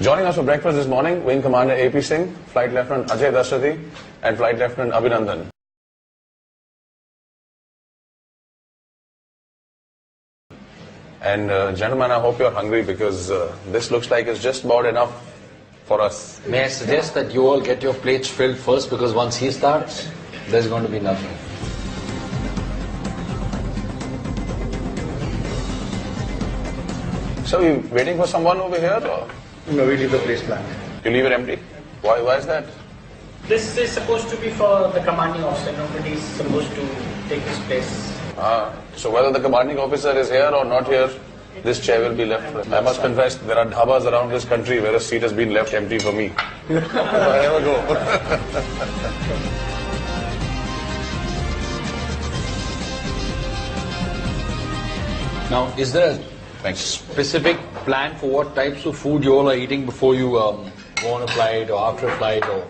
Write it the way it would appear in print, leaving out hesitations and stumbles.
Joining us for breakfast this morning, Wing Commander AP Singh, Flight Lieutenant Ajay Dashrathi, and Flight Lieutenant Abhinandan. And gentlemen, I hope you're hungry because this looks like it's just about enough for us. May I suggest that you all get your plates filled first, because once he starts, there's going to be nothing. So you waiting for someone over here? Or? No, we leave the place blank. You leave it empty? Why is that? This is supposed to be for the commanding officer. Nobody is supposed to take his place. So whether the commanding officer is here or not here, this chair will be left. I must confess, there are dhabas around this country where a seat has been left empty for me. I never go. Now, is there a specific plan for what types of food you all are eating before you go on a flight or after a flight? Or